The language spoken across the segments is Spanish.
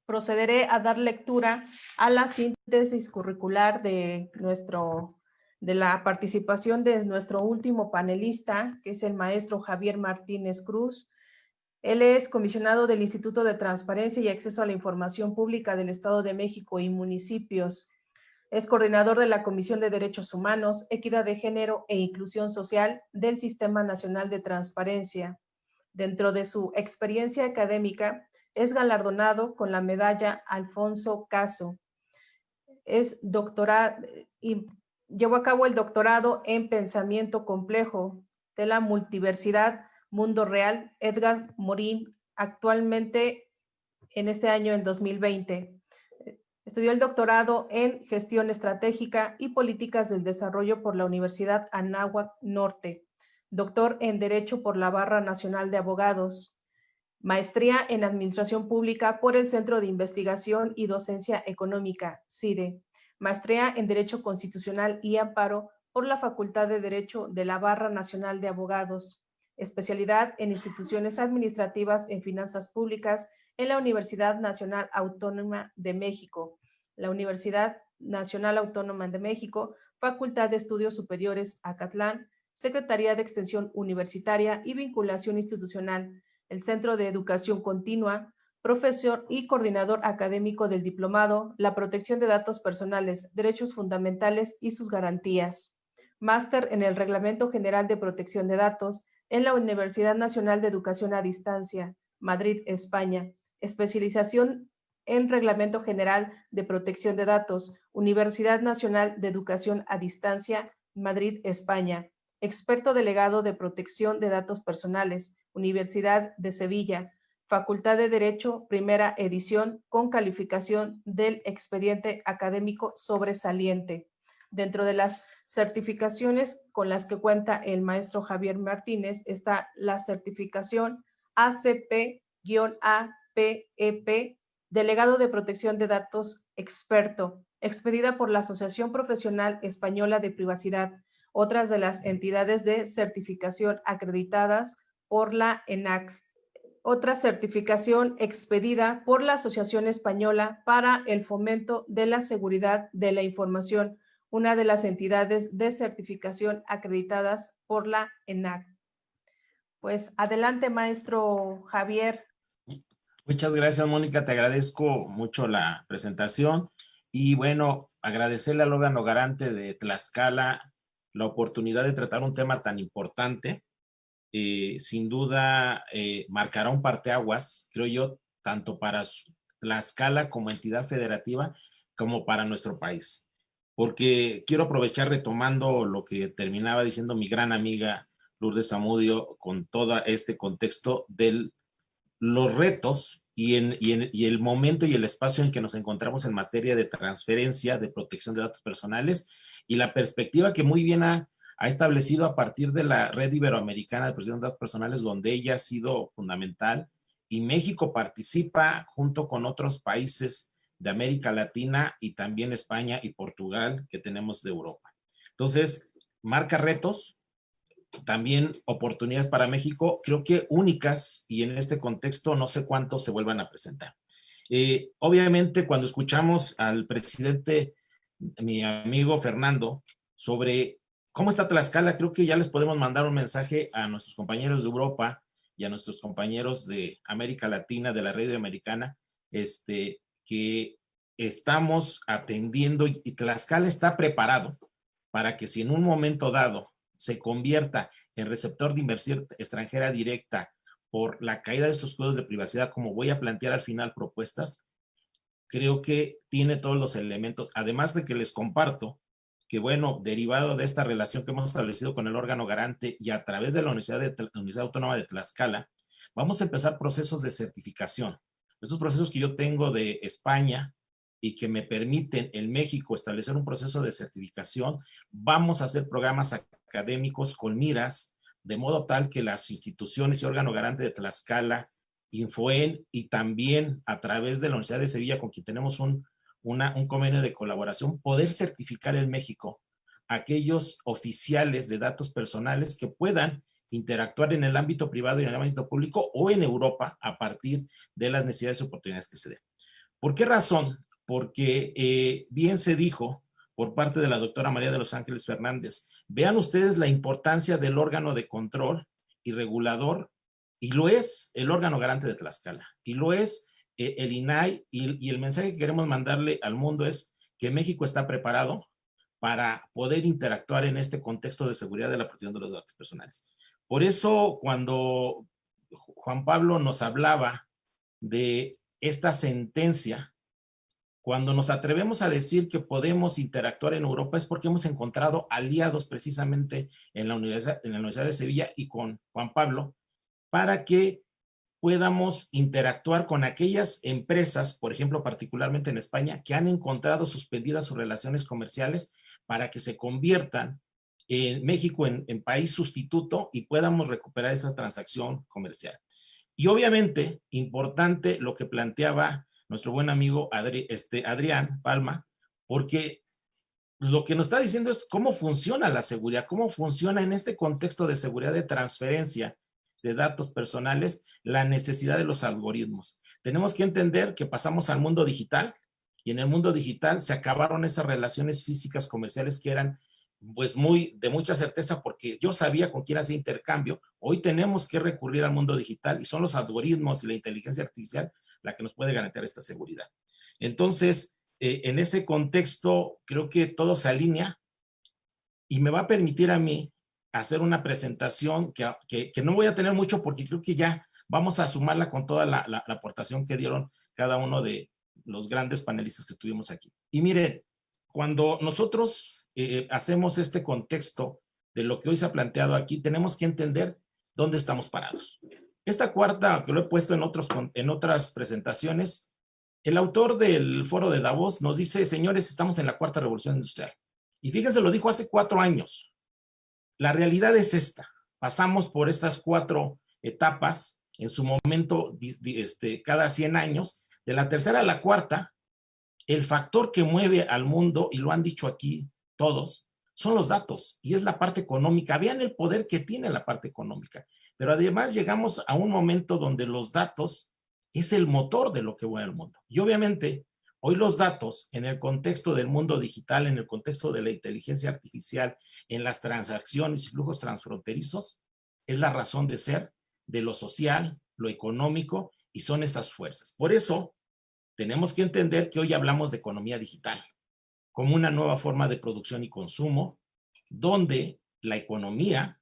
procederé a dar lectura a la síntesis curricular de la participación de nuestro último panelista, que es el maestro Javier Martínez Cruz. Él es comisionado del Instituto de Transparencia y Acceso a la Información Pública del Estado de México y municipios. Es coordinador de la Comisión de Derechos Humanos, Equidad de Género e Inclusión Social del Sistema Nacional de Transparencia. Dentro de su experiencia académica, es galardonado con la medalla Alfonso Caso. Es doctorado y llevó a cabo el doctorado en Pensamiento Complejo de la Multiversidad Mundo Real Edgar Morin, actualmente en este año, en 2020. Estudió el doctorado en Gestión Estratégica y Políticas del Desarrollo por la Universidad Anáhuac Norte. Doctor en Derecho por la Barra Nacional de Abogados. Maestría en Administración Pública por el Centro de Investigación y Docencia Económica, CIDE. Maestría en Derecho Constitucional y Amparo por la Facultad de Derecho de la Barra Nacional de Abogados. Especialidad en Instituciones Administrativas en Finanzas Públicas en la Universidad Nacional Autónoma de México, la Universidad Nacional Autónoma de México, Facultad de Estudios Superiores Acatlán, Secretaría de Extensión Universitaria y Vinculación Institucional, el Centro de Educación Continua, profesor y coordinador académico del diplomado La Protección de Datos Personales, Derechos Fundamentales y sus Garantías. Máster en el Reglamento General de Protección de Datos en la Universidad Nacional de Educación a Distancia, Madrid, España. Especialización en Reglamento General de Protección de Datos, Universidad Nacional de Educación a Distancia, Madrid, España. Experto delegado de Protección de Datos Personales, Universidad de Sevilla, Facultad de Derecho, primera edición, con calificación del expediente académico sobresaliente. Dentro de las certificaciones con las que cuenta el maestro Javier Martínez está la certificación ACP-APEP, Delegado de Protección de Datos Experto, expedida por la Asociación Profesional Española de Privacidad, otras de las entidades de certificación acreditadas por la ENAC. Otra certificación expedida por la Asociación Española para el Fomento de la Seguridad de la Información, una de las entidades de certificación acreditadas por la ENAC. Pues adelante, maestro Javier. Muchas gracias, Mónica. Te agradezco mucho la presentación y bueno, agradecerle al órgano garante de Tlaxcala la oportunidad de tratar un tema tan importante. Sin duda marcará un parteaguas, creo yo, tanto para Tlaxcala como entidad federativa, como para nuestro país. Porque quiero aprovechar retomando lo que terminaba diciendo mi gran amiga Lourdes Zamudio con todo este contexto de los retos y el momento y el espacio en que nos encontramos en materia de transferencia, de protección de datos personales y la perspectiva que muy bien ha establecido a partir de la Red Iberoamericana de Protección de Datos Personales, donde ella ha sido fundamental, y México participa junto con otros países de América Latina y también España y Portugal que tenemos de Europa. Entonces, marca retos, también oportunidades para México, creo que únicas, y en este contexto no sé cuántos se vuelvan a presentar. Obviamente, cuando escuchamos al presidente, mi amigo Fernando, sobre cómo está Tlaxcala, creo que ya les podemos mandar un mensaje a nuestros compañeros de Europa y a nuestros compañeros de América Latina, de la red americana, que estamos atendiendo y Tlaxcala está preparado para que si en un momento dado se convierta en receptor de inversión extranjera directa por la caída de estos códigos de privacidad, como voy a plantear al final propuestas, creo que tiene todos los elementos, además de que les comparto que, bueno, derivado de esta relación que hemos establecido con el órgano garante y a través de la Universidad Autónoma de Tlaxcala, vamos a empezar procesos de certificación. Estos procesos que yo tengo de España y que me permiten en México establecer un proceso de certificación, vamos a hacer programas académicos con miras, de modo tal que las instituciones y órgano garante de Tlaxcala, Infoen y también a través de la Universidad de Sevilla, con quien tenemos un convenio de colaboración, poder certificar en México aquellos oficiales de datos personales que puedan interactuar en el ámbito privado y en el ámbito público o en Europa a partir de las necesidades y oportunidades que se den. ¿Por qué razón? Porque bien se dijo por parte de la doctora María de los Ángeles Fernández, vean ustedes la importancia del órgano de control y regulador, y lo es el órgano garante de Tlaxcala, y lo es el INAI, y el mensaje que queremos mandarle al mundo es que México está preparado para poder interactuar en este contexto de seguridad de la protección de los datos personales. Por eso, cuando Juan Pablo nos hablaba de esta sentencia, cuando nos atrevemos a decir que podemos interactuar en Europa es porque hemos encontrado aliados precisamente en la Universidad de Sevilla y con Juan Pablo para que podamos interactuar con aquellas empresas, por ejemplo, particularmente en España, que han encontrado suspendidas sus relaciones comerciales para que se conviertan en México en país sustituto y podamos recuperar esa transacción comercial. Y obviamente, importante lo que planteaba nuestro buen amigo Adrián Palma, porque lo que nos está diciendo es cómo funciona la seguridad, cómo funciona en este contexto de seguridad de transferencia de datos personales, la necesidad de los algoritmos. Tenemos que entender que pasamos al mundo digital y en el mundo digital se acabaron esas relaciones físicas comerciales que eran pues de mucha certeza porque yo sabía con quién hacía intercambio. Hoy tenemos que recurrir al mundo digital y son los algoritmos y la inteligencia artificial la que nos puede garantizar esta seguridad. Entonces, en ese contexto, creo que todo se alinea y me va a permitir a mí hacer una presentación que no voy a tener mucho porque creo que ya vamos a sumarla con toda la aportación que dieron cada uno de los grandes panelistas que tuvimos aquí. Y miren, cuando nosotros hacemos este contexto de lo que hoy se ha planteado aquí, tenemos que entender dónde estamos parados. Esta cuarta, que lo he puesto en otras presentaciones, el autor del foro de Davos nos dice, señores, estamos en la cuarta revolución industrial. Y fíjense, lo dijo hace 4 años. La realidad es esta. Pasamos por estas 4 etapas, en su momento, cada 100 años. De la tercera a la cuarta, el factor que mueve al mundo, y lo han dicho aquí todos, son los datos, y es la parte económica. Vean el poder que tiene la parte económica. Pero además llegamos a un momento donde los datos es el motor de lo que mueve al mundo. Y obviamente, hoy los datos, en el contexto del mundo digital, en el contexto de la inteligencia artificial, en las transacciones y flujos transfronterizos, es la razón de ser de lo social, lo económico, y son esas fuerzas. Por eso, tenemos que entender que hoy hablamos de economía digital, como una nueva forma de producción y consumo, donde la economía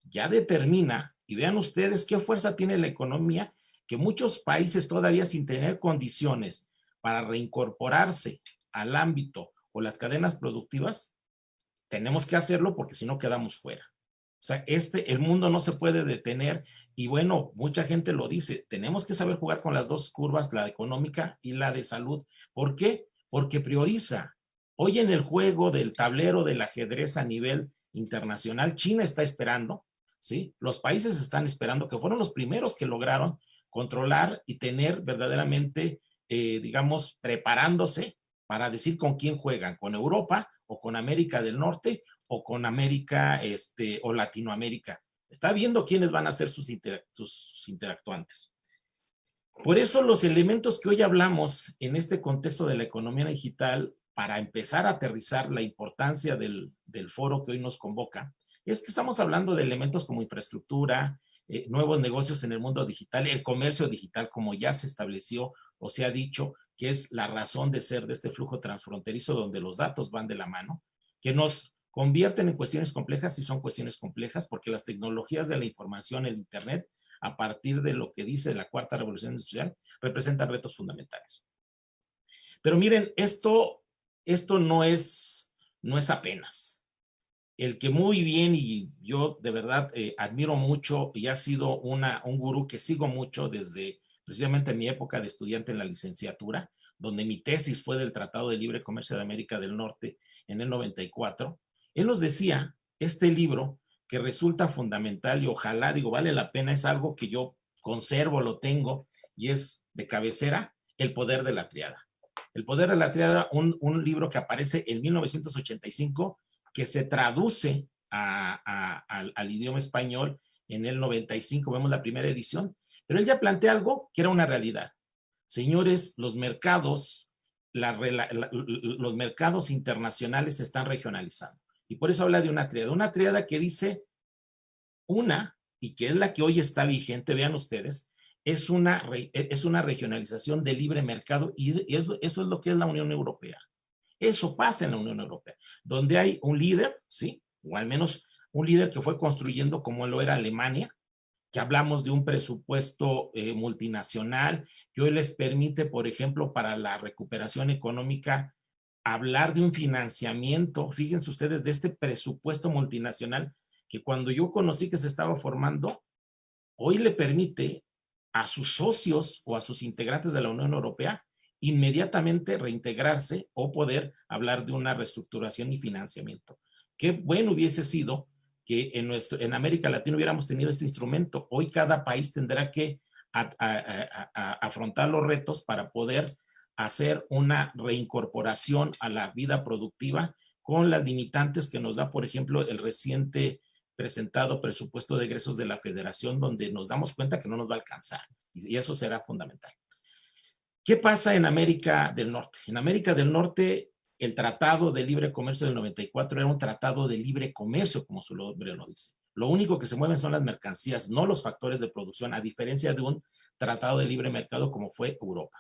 ya determina, y vean ustedes qué fuerza tiene la economía, que muchos países todavía sin tener condiciones para reincorporarse al ámbito o las cadenas productivas, tenemos que hacerlo porque si no quedamos fuera. O sea, el mundo no se puede detener y bueno, mucha gente lo dice, tenemos que saber jugar con las dos curvas, la económica y la de salud. ¿Por qué? Porque prioriza. Hoy en el juego del tablero del ajedrez a nivel internacional, China está esperando, ¿sí? Los países están esperando, que fueron los primeros que lograron controlar y tener verdaderamente, digamos, preparándose para decir con quién juegan, con Europa o con América del Norte o con América o Latinoamérica. Está viendo quiénes van a ser sus interactuantes. Por eso los elementos que hoy hablamos en este contexto de la economía digital, para empezar a aterrizar la importancia del foro que hoy nos convoca, es que estamos hablando de elementos como infraestructura, nuevos negocios en el mundo digital, el comercio digital, como ya se estableció o se ha dicho, que es la razón de ser de este flujo transfronterizo donde los datos van de la mano, que nos convierten en cuestiones complejas y son cuestiones complejas porque las tecnologías de la información, el Internet, a partir de lo que dice la cuarta revolución industrial, representan retos fundamentales. Pero miren, esto no es apenas. El que muy bien, y yo de verdad admiro mucho, y ha sido un gurú que sigo mucho desde precisamente mi época de estudiante en la licenciatura, donde mi tesis fue del Tratado de Libre Comercio de América del Norte en el 94. Él nos decía, este libro que resulta fundamental y ojalá, digo, vale la pena, es algo que yo conservo, lo tengo, y es de cabecera, El Poder de la Triada. El Poder de la Triada, un libro que aparece en 1985, que se traduce al idioma español en el 95, vemos la primera edición, pero él ya plantea algo que era una realidad. Señores, los mercados internacionales se están regionalizando. Y por eso habla de una tríada que dice y que es la que hoy está vigente, vean ustedes, es una regionalización de libre mercado y eso es lo que es la Unión Europea. Eso pasa en la Unión Europea, donde hay un líder, ¿sí? O al menos un líder que fue construyendo como lo era Alemania, que hablamos de un presupuesto multinacional que hoy les permite, por ejemplo, para la recuperación económica, hablar de un financiamiento, fíjense ustedes, de este presupuesto multinacional que cuando yo conocí que se estaba formando, hoy le permite a sus socios o a sus integrantes de la Unión Europea inmediatamente reintegrarse o poder hablar de una reestructuración y financiamiento. Qué bueno hubiese sido que en América Latina hubiéramos tenido este instrumento. Hoy cada país tendrá que afrontar los retos para poder hacer una reincorporación a la vida productiva con las limitantes que nos da, por ejemplo, el reciente presentado presupuesto de egresos de la Federación, donde nos damos cuenta que no nos va a alcanzar, y eso será fundamental. ¿Qué pasa en América del Norte? En América del Norte, el Tratado de Libre Comercio del 94 era un tratado de libre comercio, como su nombre lo dice. Lo único que se mueven son las mercancías, no los factores de producción, a diferencia de un tratado de libre mercado como fue Europa.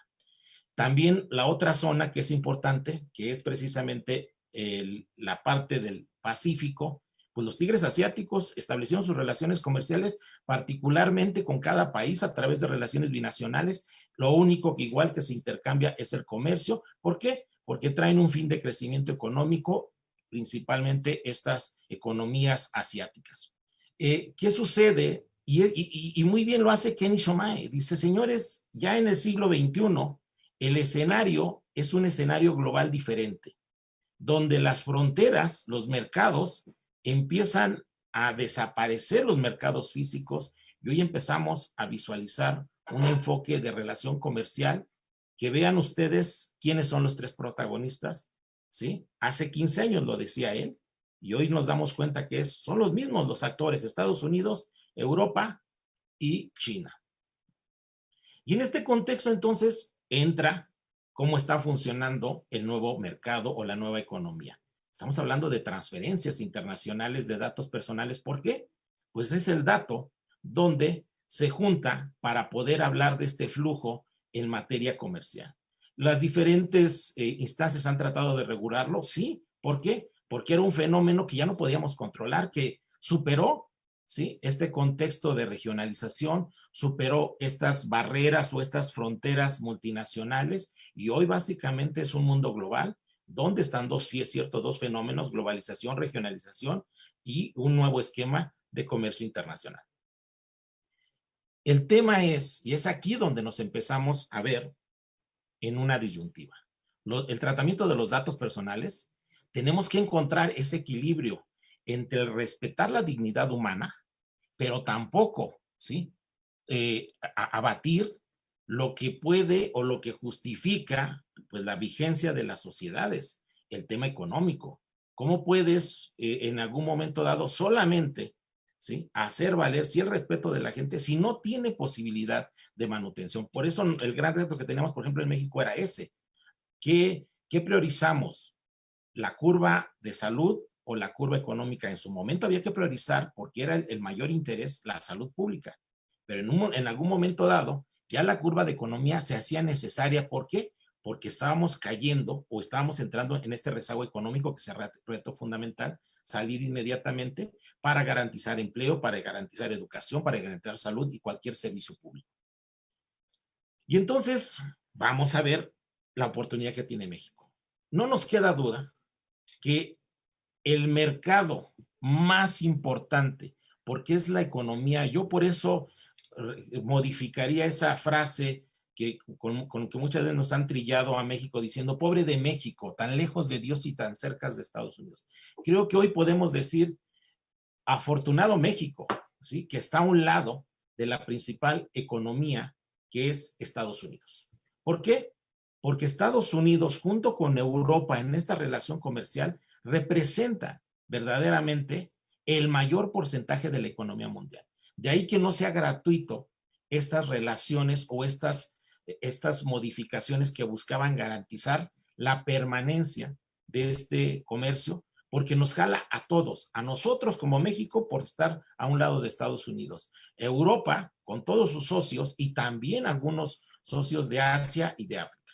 También la otra zona que es importante, que es precisamente la parte del Pacífico, pues los tigres asiáticos establecieron sus relaciones comerciales particularmente con cada país a través de relaciones binacionales. Lo único que igual que se intercambia es el comercio. ¿Por qué? Porque traen un fin de crecimiento económico, principalmente estas economías asiáticas. ¿Qué sucede? Y muy bien lo hace Kenny Shomae. Dice, señores, ya en el siglo XXI, el escenario es un escenario global diferente, donde las fronteras, los mercados, empiezan a desaparecer los mercados físicos y hoy empezamos a visualizar un enfoque de relación comercial que vean ustedes quiénes son los tres protagonistas, ¿sí? Hace 15 años lo decía él y hoy nos damos cuenta que son los mismos los actores, Estados Unidos, Europa y China. Y en este contexto entonces entra cómo está funcionando el nuevo mercado o la nueva economía. Estamos hablando de transferencias internacionales de datos personales. ¿Por qué? Pues es el dato donde se junta para poder hablar de este flujo en materia comercial. Las diferentes instancias han tratado de regularlo, sí. ¿Por qué? Porque era un fenómeno que ya no podíamos controlar, que superó, ¿sí?, este contexto de regionalización, superó estas barreras o estas fronteras multinacionales y hoy básicamente es un mundo global donde están sí es cierto, dos fenómenos, globalización, regionalización y un nuevo esquema de comercio internacional. El tema es, y es aquí donde nos empezamos a ver en una disyuntiva, el tratamiento de los datos personales, tenemos que encontrar ese equilibrio entre el respetar la dignidad humana, pero tampoco, ¿sí?, abatir lo que puede o lo que justifica pues la vigencia de las sociedades, el tema económico. ¿Cómo puedes en algún momento dado solamente, ¿sí?, hacer valer sí el respeto de la gente si no tiene posibilidad de manutención? Por eso el gran reto que teníamos, por ejemplo, en México era ese. ¿Qué priorizamos? ¿La curva de salud o la curva económica? En su momento había que priorizar, porque era el mayor interés, la salud pública. Pero en algún momento dado, ya la curva de economía se hacía necesaria. ¿Por qué? Porque estábamos cayendo o estábamos entrando en este rezago económico que es el reto fundamental, salir inmediatamente para garantizar empleo, para garantizar educación, para garantizar salud y cualquier servicio público. Y entonces vamos a ver la oportunidad que tiene México. No nos queda duda que el mercado más importante, porque es la economía, yo por eso modificaría esa frase con que muchas veces nos han trillado a México diciendo, pobre de México, tan lejos de Dios y tan cerca de Estados Unidos. Creo que hoy podemos decir, afortunado México, ¿sí?, que está a un lado de la principal economía, que es Estados Unidos. ¿Por qué? Porque Estados Unidos, junto con Europa en esta relación comercial, representa verdaderamente el mayor porcentaje de la economía mundial. De ahí que no sea gratuito estas relaciones o estas estas modificaciones que buscaban garantizar la permanencia de este comercio, porque nos jala a todos, a nosotros como México por estar a un lado de Estados Unidos, Europa con todos sus socios y también algunos socios de Asia y de África.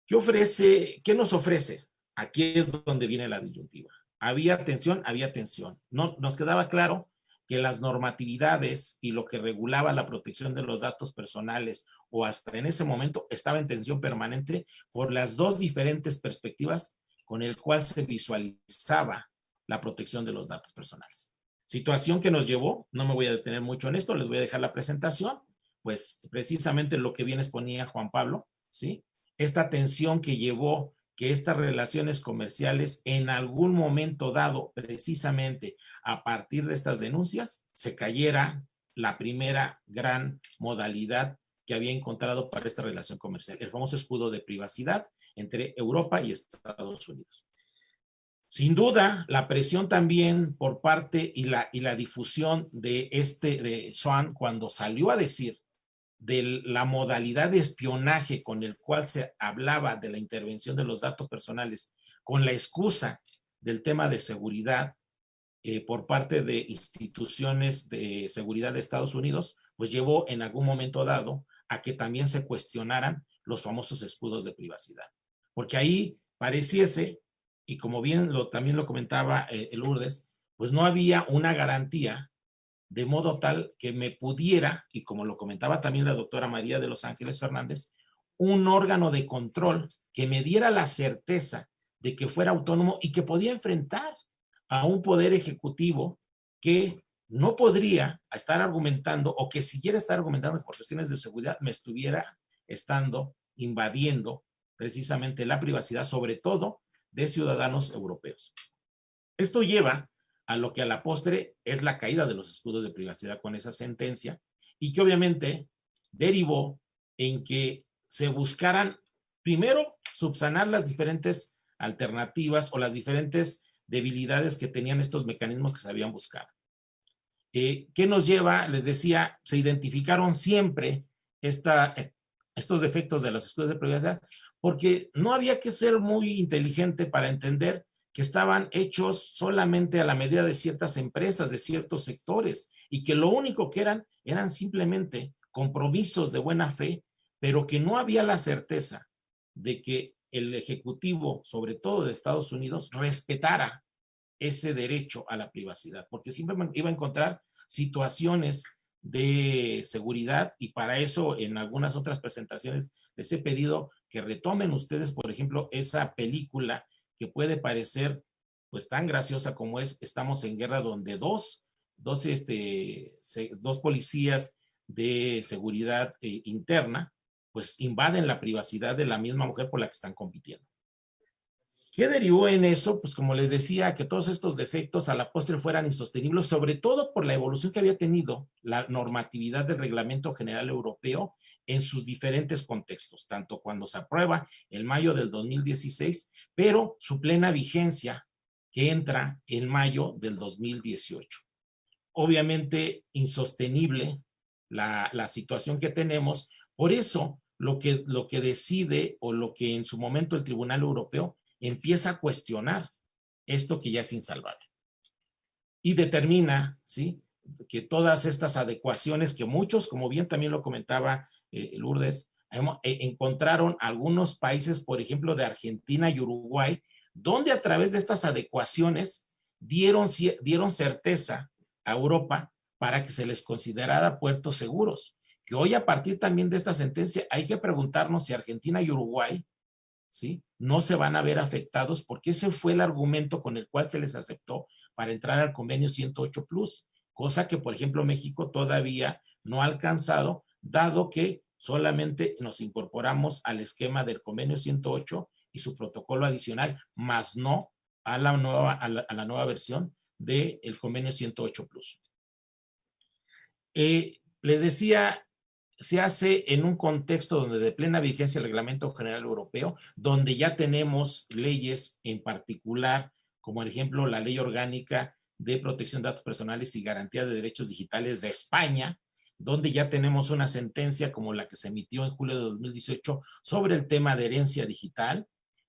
¿Qué ofrece? ¿Qué nos ofrece? Aquí es donde viene la disyuntiva. Había tensión, había tensión. No, nos quedaba claro que las normatividades y lo que regulaba la protección de los datos personales o hasta en ese momento estaba en tensión permanente por las dos diferentes perspectivas con el cual se visualizaba la protección de los datos personales. Situación que nos llevó, no me voy a detener mucho en esto, les voy a dejar la presentación, pues precisamente lo que bien exponía Juan Pablo, ¿sí? Esta tensión que llevó que estas relaciones comerciales en algún momento dado, precisamente a partir de estas denuncias, se cayera la primera gran modalidad que había encontrado para esta relación comercial, el famoso escudo de privacidad entre Europa y Estados Unidos. Sin duda, la presión también por parte y la difusión de Swan cuando salió a decir de la modalidad de espionaje con el cual se hablaba de la intervención de los datos personales con la excusa del tema de seguridad por parte de instituciones de seguridad de Estados Unidos, pues llevó en algún momento dado a que también se cuestionaran los famosos escudos de privacidad. Porque ahí pareciese, y como bien también lo comentaba Lourdes, pues no había una garantía de modo tal que me pudiera, y como lo comentaba también la doctora María de Los Ángeles Fernández, un órgano de control que me diera la certeza de que fuera autónomo y que podía enfrentar a un poder ejecutivo que no podría estar argumentando o que siguiera estar argumentando por cuestiones de seguridad me estuviera estando invadiendo precisamente la privacidad, sobre todo de ciudadanos europeos. Esto lleva a lo que a la postre es la caída de los escudos de privacidad con esa sentencia y que obviamente derivó en que se buscaran primero subsanar las diferentes alternativas o las diferentes debilidades que tenían estos mecanismos que se habían buscado. ¿Qué nos lleva? Les decía, se identificaron siempre estos defectos de los escudos de privacidad porque no había que ser muy inteligente para entender que estaban hechos solamente a la medida de ciertas empresas, de ciertos sectores, y que lo único que eran simplemente compromisos de buena fe, pero que no había la certeza de que el Ejecutivo, sobre todo de Estados Unidos, respetara ese derecho a la privacidad, porque siempre iba a encontrar situaciones de seguridad y para eso en algunas otras presentaciones les he pedido que retomen ustedes, por ejemplo, esa película que puede parecer pues tan graciosa como es Estamos en Guerra, donde dos policías de seguridad interna pues invaden la privacidad de la misma mujer por la que están compitiendo. ¿Qué derivó en eso? Pues como les decía, que todos estos defectos a la postre fueran insostenibles, sobre todo por la evolución que había tenido la normatividad del Reglamento General Europeo en sus diferentes contextos, tanto cuando se aprueba en mayo del 2016, pero su plena vigencia que entra en mayo del 2018. Obviamente insostenible la situación que tenemos, por eso lo que decide o lo que en su momento el Tribunal Europeo empieza a cuestionar esto que ya es insalvable. Y determina, ¿sí?, que todas estas adecuaciones que muchos, como bien también lo comentaba Lourdes, encontraron algunos países, por ejemplo, de Argentina y Uruguay, donde a través de estas adecuaciones dieron certeza a Europa para que se les considerara puertos seguros. Que hoy a partir también de esta sentencia hay que preguntarnos si Argentina y Uruguay, ¿sí?, no se van a ver afectados porque ese fue el argumento con el cual se les aceptó para entrar al convenio 108 Plus, cosa que, por ejemplo, México todavía no ha alcanzado, dado que solamente nos incorporamos al esquema del convenio 108 y su protocolo adicional, más no a la nueva versión del convenio 108 Plus. Les decía, se hace en un contexto donde de plena vigencia el Reglamento General Europeo, donde ya tenemos leyes en particular, como por ejemplo la Ley Orgánica de Protección de Datos Personales y Garantía de Derechos Digitales de España, donde ya tenemos una sentencia como la que se emitió en julio de 2018 sobre el tema de herencia digital,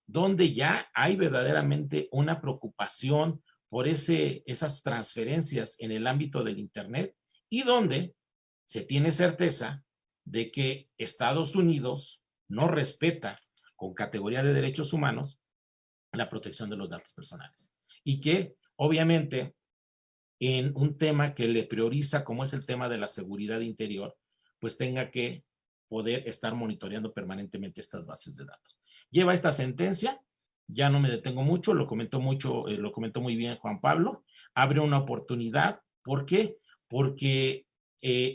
donde ya hay verdaderamente una preocupación por esas transferencias en el ámbito del Internet y donde se tiene certeza de que Estados Unidos no respeta con categoría de derechos humanos la protección de los datos personales. Y que obviamente en un tema que le prioriza como es el tema de la seguridad interior, pues tenga que poder estar monitoreando permanentemente estas bases de datos. Lleva esta sentencia, ya no me detengo mucho, lo comentó muy bien Juan Pablo, abre una oportunidad. ¿Por qué? Porque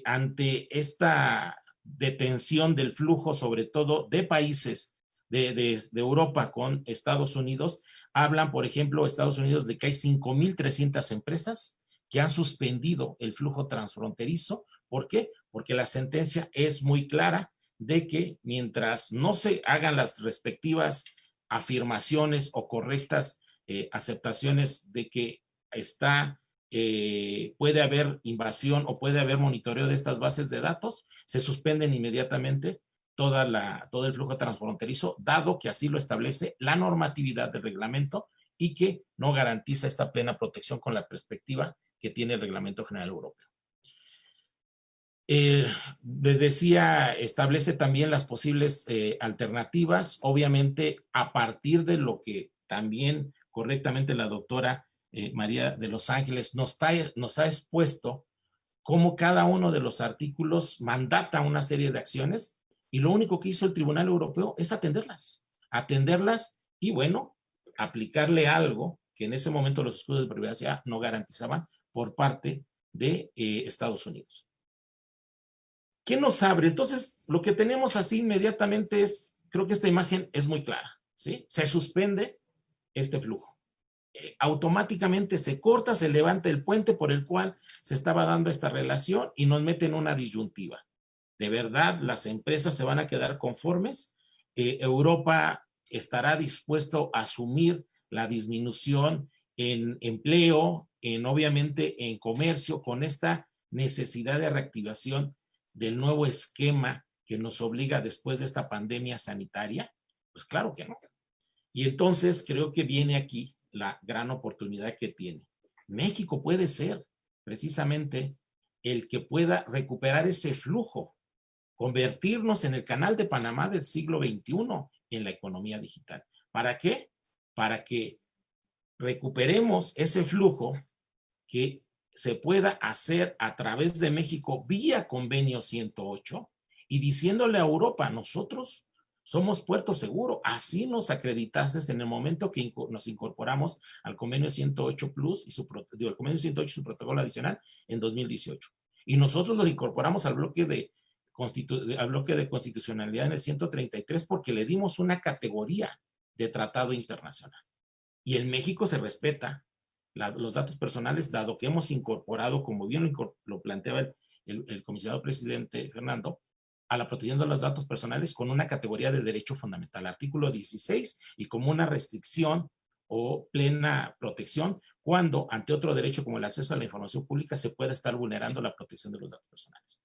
ante esta detención del flujo, sobre todo de países de Europa con Estados Unidos, hablan, por ejemplo, Estados Unidos de que hay 5,300 empresas que han suspendido el flujo transfronterizo. ¿Por qué? Porque la sentencia es muy clara de que mientras no se hagan las respectivas afirmaciones o correctas aceptaciones de que puede haber invasión o puede haber monitoreo de estas bases de datos, se suspenden inmediatamente todo el flujo transfronterizo, dado que así lo establece la normatividad del reglamento y que no garantiza esta plena protección con la perspectiva que tiene el Reglamento General Europeo. Les decía, establece también las posibles alternativas, obviamente a partir de lo que también correctamente la doctora María de Los Ángeles nos ha expuesto, cómo cada uno de los artículos mandata una serie de acciones y lo único que hizo el Tribunal Europeo es atenderlas y bueno, aplicarle algo que en ese momento los escudos de privacidad no garantizaban por parte de Estados Unidos. ¿Qué nos abre? Entonces, lo que tenemos así inmediatamente es, creo que esta imagen es muy clara, ¿sí? Se suspende este flujo. Automáticamente se corta, se levanta el puente por el cual se estaba dando esta relación y nos meten una disyuntiva. ¿De verdad las empresas se van a quedar conformes? ¿Europa estará dispuesto a asumir la disminución en empleo, obviamente en comercio, con esta necesidad de reactivación del nuevo esquema que nos obliga después de esta pandemia sanitaria? Pues claro que no. Y entonces creo que viene aquí la gran oportunidad que tiene. México puede ser precisamente el que pueda recuperar ese flujo, convertirnos en el canal de Panamá del siglo XXI en la economía digital. ¿Para qué? Para que recuperemos ese flujo que se pueda hacer a través de México vía convenio 108 y diciéndole a Europa, nosotros somos puerto seguro, así nos acreditaste en el momento que nos incorporamos al convenio 108 Plus y el convenio 108 y su protocolo adicional en 2018. Y nosotros los incorporamos al bloque de constitucionalidad en el 133 porque le dimos una categoría de tratado internacional. Y en México se respeta los datos personales, dado que hemos incorporado, como bien lo planteaba el comisionado presidente Fernando, a la protección de los datos personales con una categoría de derecho fundamental, artículo 16, y como una restricción o plena protección cuando ante otro derecho como el acceso a la información pública se pueda estar vulnerando la protección de los datos personales.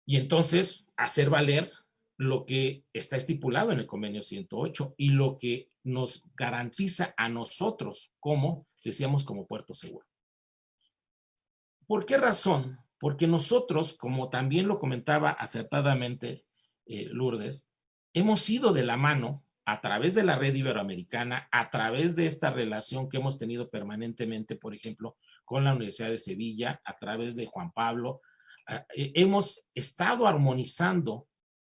Y entonces hacer valer lo que está estipulado en el convenio 108 y lo que nos garantiza a nosotros como, decíamos, como puerto seguro. ¿Por qué razón? Porque nosotros, como también lo comentaba acertadamente Lourdes, hemos ido de la mano a través de la red iberoamericana, a través de esta relación que hemos tenido permanentemente, por ejemplo, con la Universidad de Sevilla, a través de Juan Pablo, hemos estado armonizando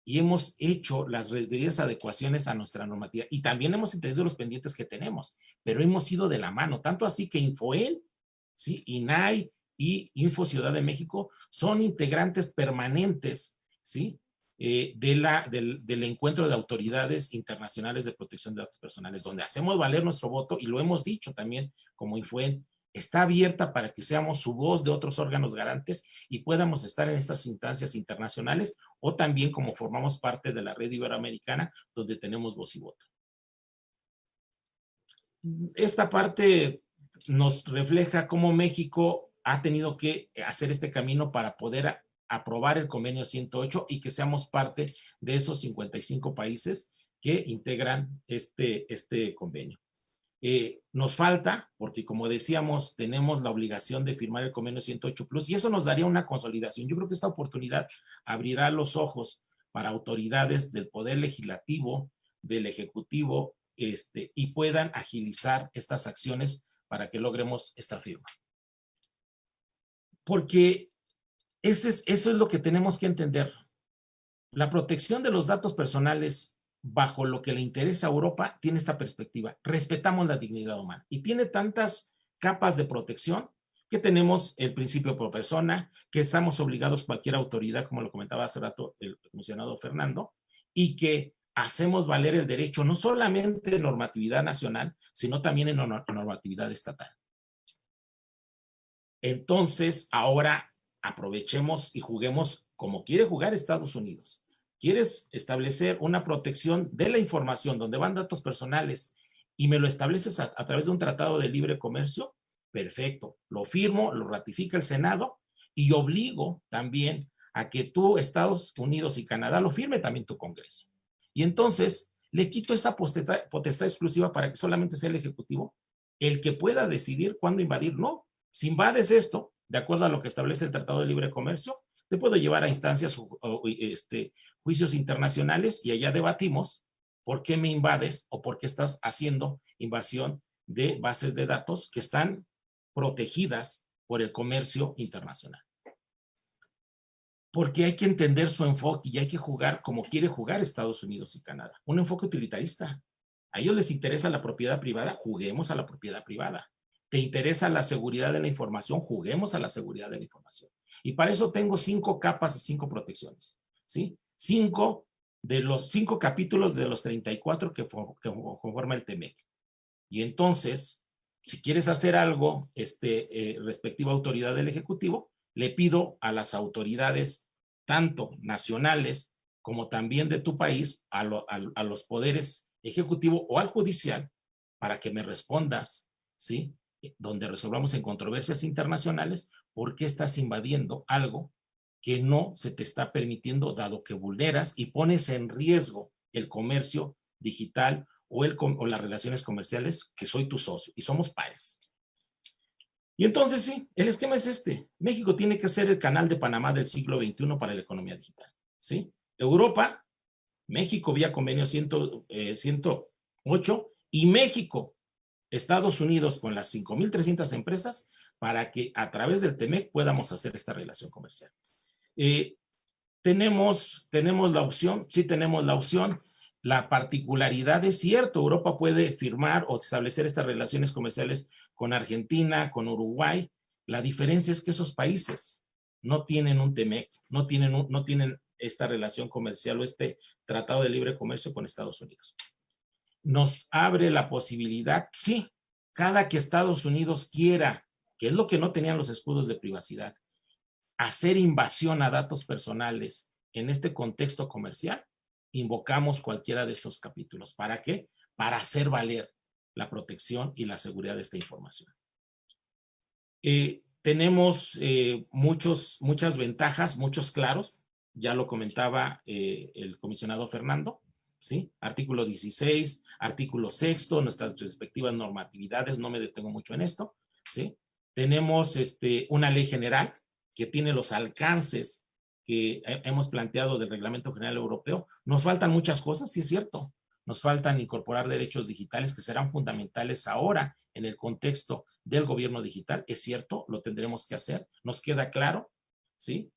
y hemos hecho las debidas adecuaciones a nuestra normativa y también hemos entendido los pendientes que tenemos, pero hemos ido de la mano, tanto así que Infoen, ¿sí? INAI y Info Ciudad de México son integrantes permanentes, ¿sí? Del encuentro de autoridades internacionales de protección de datos personales, donde hacemos valer nuestro voto y lo hemos dicho también como Infoen, está abierta para que seamos su voz de otros órganos garantes y podamos estar en estas instancias internacionales o también como formamos parte de la red iberoamericana donde tenemos voz y voto. Esta parte nos refleja cómo México ha tenido que hacer este camino para poder aprobar el convenio 108 y que seamos parte de esos 55 países que integran este convenio. Nos falta, porque como decíamos, tenemos la obligación de firmar el convenio 108 Plus y eso nos daría una consolidación. Yo creo que esta oportunidad abrirá los ojos para autoridades del Poder Legislativo, del Ejecutivo, y puedan agilizar estas acciones para que logremos esta firma. Porque eso es lo que tenemos que entender. La protección de los datos personales bajo lo que le interesa a Europa tiene esta perspectiva. Respetamos la dignidad humana y tiene tantas capas de protección que tenemos el principio pro persona, que estamos obligados cualquier autoridad, como lo comentaba hace rato el comisionado Fernando, y que hacemos valer el derecho no solamente en normatividad nacional, sino también en normatividad estatal. Entonces, ahora aprovechemos y juguemos como quiere jugar Estados Unidos. ¿Quieres establecer una protección de la información donde van datos personales y me lo estableces a través de un tratado de libre comercio? Perfecto, lo firmo, lo ratifica el Senado y obligo también a que tú, Estados Unidos y Canadá, lo firme también tu Congreso. Y entonces le quito esa potestad exclusiva para que solamente sea el Ejecutivo el que pueda decidir cuándo invadir. No, si invades esto, de acuerdo a lo que establece el Tratado de Libre Comercio, te puedo llevar a instancias juicios internacionales y allá debatimos por qué me invades o por qué estás haciendo invasión de bases de datos que están protegidas por el comercio internacional. Porque hay que entender su enfoque y hay que jugar como quiere jugar Estados Unidos y Canadá. Un enfoque utilitarista. A ellos les interesa la propiedad privada, juguemos a la propiedad privada. ¿Te interesa la seguridad de la información? Juguemos a la seguridad de la información. Y para eso tengo 5 capas y 5 protecciones, ¿sí? 5 de los 5 capítulos de los 34 que conforma el TEMEC. Y entonces, si quieres hacer algo respectiva autoridad del Ejecutivo, le pido a las autoridades, tanto nacionales como también de tu país, a los poderes ejecutivo o al judicial, para que me respondas, ¿sí? Donde resolvamos en controversias internacionales, ¿por qué estás invadiendo algo que no se te está permitiendo, dado que vulneras y pones en riesgo el comercio digital o las relaciones comerciales, que soy tu socio y somos pares? Y entonces sí, el esquema es este. México tiene que ser el canal de Panamá del siglo XXI para la economía digital, ¿sí? Europa, México vía convenio 108 y México, Estados Unidos con las 5,300 empresas para que a través del TEMEC podamos hacer esta relación comercial. Tenemos la opción, sí tenemos la opción. La particularidad es cierto, Europa puede firmar o establecer estas relaciones comerciales con Argentina, con Uruguay. La diferencia es que esos países no tienen un TEMEC, no tienen esta relación comercial o este tratado de libre comercio con Estados Unidos. Nos abre la posibilidad, sí, cada que Estados Unidos quiera, que es lo que no tenían los escudos de privacidad, hacer invasión a datos personales en este contexto comercial, invocamos cualquiera de estos capítulos. ¿Para qué? Para hacer valer la protección y la seguridad de esta información. Tenemos muchas ventajas, muchos claros. Ya lo comentaba el comisionado Fernando, ¿sí? Artículo 16, artículo 6, nuestras respectivas normatividades, no me detengo mucho en esto, ¿sí? Tenemos una ley general que tiene los alcances que hemos planteado del Reglamento General Europeo. Nos faltan muchas cosas, sí es cierto. Nos faltan incorporar derechos digitales que serán fundamentales ahora en el contexto del gobierno digital. Es cierto, lo tendremos que hacer. Nos queda claro, ¿sí?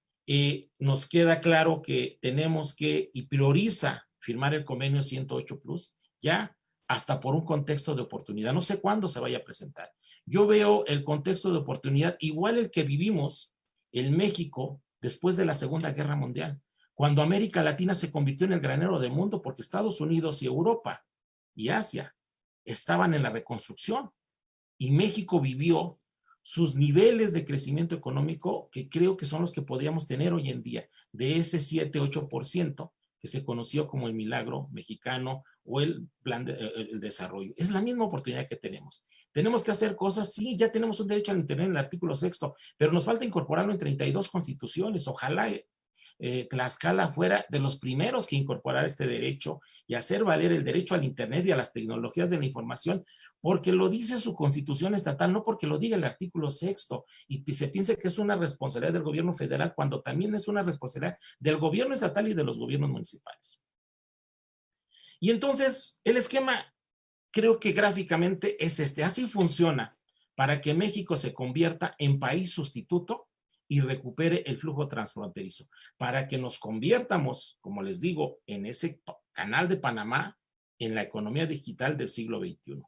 Nos queda claro que tenemos que, y prioriza firmar el convenio 108 Plus, ya hasta por un contexto de oportunidad. No sé cuándo se vaya a presentar. Yo veo el contexto de oportunidad igual el que vivimos en México después de la Segunda Guerra Mundial, cuando América Latina se convirtió en el granero del mundo porque Estados Unidos y Europa y Asia estaban en la reconstrucción y México vivió sus niveles de crecimiento económico que creo que son los que podríamos tener hoy en día, de ese 7-8% que se conoció como el milagro mexicano o el plan de desarrollo. Es la misma oportunidad que tenemos. Tenemos que hacer cosas, sí, ya tenemos un derecho al Internet en el artículo 6º, pero nos falta incorporarlo en 32 constituciones. Ojalá Tlaxcala fuera de los primeros que incorporar este derecho y hacer valer el derecho al Internet y a las tecnologías de la información, porque lo dice su constitución estatal, no porque lo diga el artículo 6º, y se piensa que es una responsabilidad del gobierno federal, cuando también es una responsabilidad del gobierno estatal y de los gobiernos municipales. Y entonces, el esquema, creo que gráficamente es este. Así funciona para que México se convierta en país sustituto y recupere el flujo transfronterizo, para que nos convirtamos, como les digo, en ese canal de Panamá en la economía digital del siglo XXI.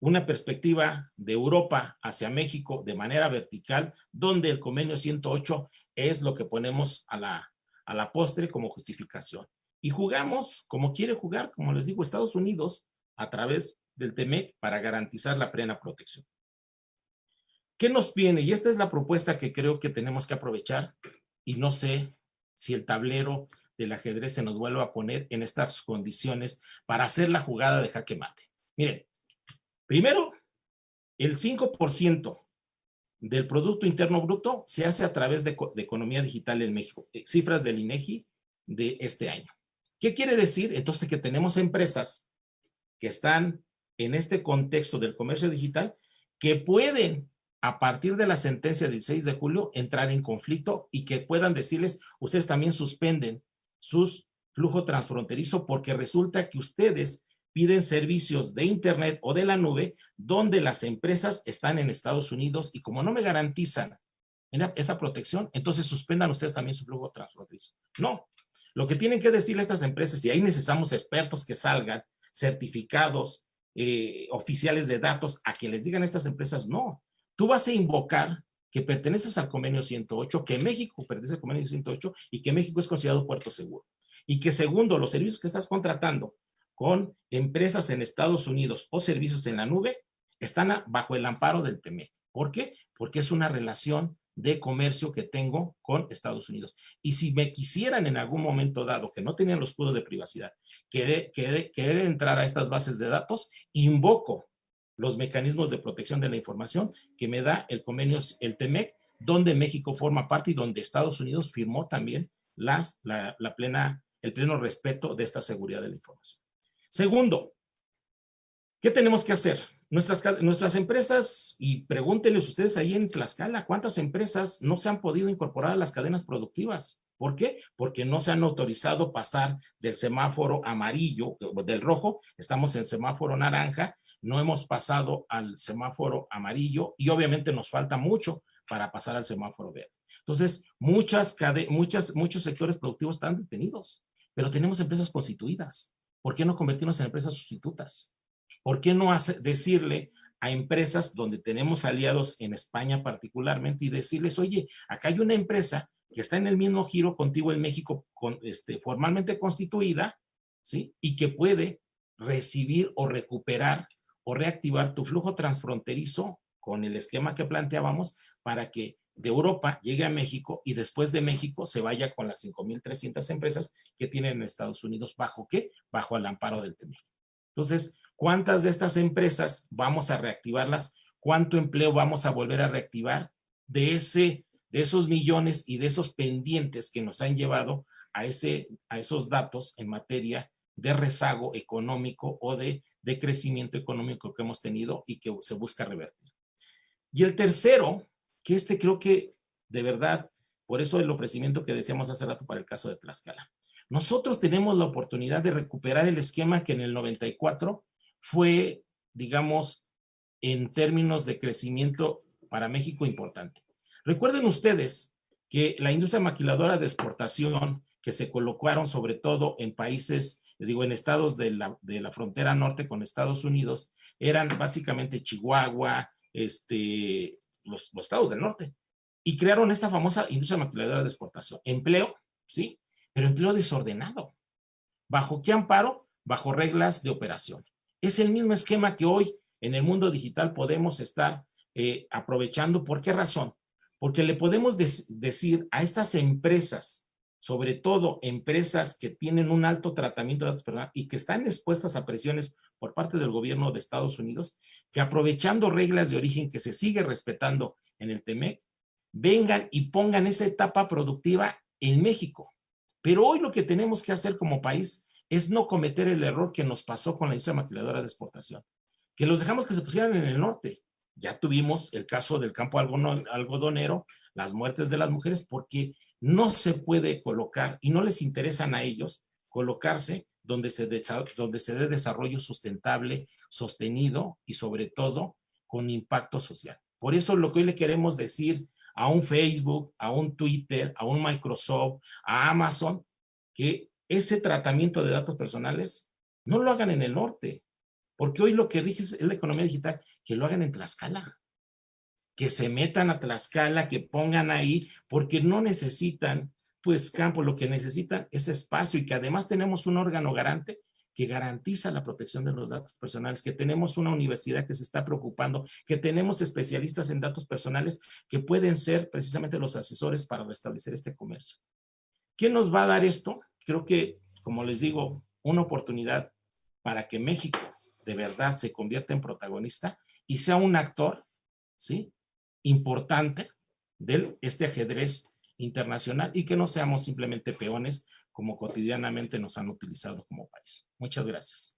Una perspectiva de Europa hacia México de manera vertical, donde el convenio 108 es lo que ponemos a la postre como justificación. Y jugamos como quiere jugar, como les digo, Estados Unidos a través del TEMEC para garantizar la plena protección. ¿Qué nos viene? Y esta es la propuesta que creo que tenemos que aprovechar, y no sé si el tablero del ajedrez se nos vuelva a poner en estas condiciones para hacer la jugada de jaque mate. Miren, primero, el 5% del Producto Interno Bruto se hace a través de economía digital en México, cifras del INEGI de este año. ¿Qué quiere decir? Entonces, que tenemos empresas que están en este contexto del comercio digital que pueden, a partir de la sentencia del 16 de julio, entrar en conflicto y que puedan decirles, ustedes también suspenden sus flujo transfronterizo porque resulta que ustedes piden servicios de Internet o de la nube donde las empresas están en Estados Unidos y como no me garantizan esa protección, entonces suspendan ustedes también su flujo transfronterizo. No, lo que tienen que decirle a estas empresas, y ahí necesitamos expertos que salgan, certificados, oficiales de datos, a que les digan a estas empresas, no, tú vas a invocar que perteneces al convenio 108, que México pertenece al convenio 108 y que México es considerado puerto seguro. Y que segundo, los servicios que estás contratando con empresas en Estados Unidos o servicios en la nube están bajo el amparo del TEMEC. ¿Por qué? Porque es una relación de comercio que tengo con Estados Unidos. Y si me quisieran en algún momento dado, que no tenían los escudos de privacidad, querer entrar a estas bases de datos, invoco los mecanismos de protección de la información que me da el convenio, el TEMEC, donde México forma parte y donde Estados Unidos firmó también el pleno respeto de esta seguridad de la información. Segundo, ¿qué tenemos que hacer? Nuestras empresas, y pregúntenles ustedes ahí en Tlaxcala, ¿cuántas empresas no se han podido incorporar a las cadenas productivas? ¿Por qué? Porque no se han autorizado pasar del semáforo amarillo, del rojo, estamos en semáforo naranja, no hemos pasado al semáforo amarillo y obviamente nos falta mucho para pasar al semáforo verde. Entonces, muchos sectores productivos están detenidos, pero tenemos empresas constituidas. ¿Por qué no convertirnos en empresas sustitutas? ¿Por qué no decirle a empresas donde tenemos aliados en España particularmente y decirles, oye, acá hay una empresa que está en el mismo giro contigo en México, formalmente constituida, ¿sí? Y que puede recibir o recuperar o reactivar tu flujo transfronterizo con el esquema que planteábamos para que de Europa llegue a México y después de México se vaya con las 5,300 empresas que tienen en Estados Unidos. ¿Bajo qué? Bajo el amparo del TEMEC. Entonces, ¿cuántas de estas empresas vamos a reactivarlas? ¿Cuánto empleo vamos a volver a reactivar de esos millones y de esos pendientes que nos han llevado a esos datos en materia de rezago económico o de crecimiento económico que hemos tenido y que se busca revertir? Y el tercero, que creo que de verdad, por eso el ofrecimiento que decíamos hace rato para el caso de Tlaxcala. Nosotros tenemos la oportunidad de recuperar el esquema que en el 94 fue, digamos, en términos de crecimiento para México importante. Recuerden ustedes que la industria maquiladora de exportación que se colocaron sobre todo en países, en estados de la frontera norte con Estados Unidos, eran básicamente Chihuahua, los estados del norte, y crearon esta famosa industria maquiladora de exportación. Empleo, sí, pero empleo desordenado. ¿Bajo qué amparo? Bajo reglas de operación. Es el mismo esquema que hoy en el mundo digital podemos estar aprovechando. ¿Por qué razón? Porque le podemos decir a estas empresas, sobre todo empresas que tienen un alto tratamiento de datos personales y que están expuestas a presiones por parte del gobierno de Estados Unidos, que aprovechando reglas de origen que se sigue respetando en el TEMEC, vengan y pongan esa etapa productiva en México. Pero hoy lo que tenemos que hacer como país es no cometer el error que nos pasó con la industria maquiladora de exportación, que los dejamos que se pusieran en el norte. Ya tuvimos el caso del campo algodonero, las muertes de las mujeres, porque no se puede colocar y no les interesan a ellos colocarse donde se dé desarrollo sustentable, sostenido y sobre todo con impacto social. Por eso lo que hoy le queremos decir a un Facebook, a un Twitter, a un Microsoft, a Amazon, que ese tratamiento de datos personales no lo hagan en el norte, porque hoy lo que rige es la economía digital, que lo hagan en Tlaxcala, que se metan a Tlaxcala, que pongan ahí, porque no necesitan, pues, campo, lo que necesitan es espacio y que además tenemos un órgano garante que garantiza la protección de los datos personales, que tenemos una universidad que se está preocupando, que tenemos especialistas en datos personales que pueden ser precisamente los asesores para restablecer este comercio. ¿Qué nos va a dar esto? Creo que, como les digo, una oportunidad para que México de verdad se convierta en protagonista y sea un actor, ¿sí?, importante de este ajedrez internacional y que no seamos simplemente peones como cotidianamente nos han utilizado como país. Muchas gracias.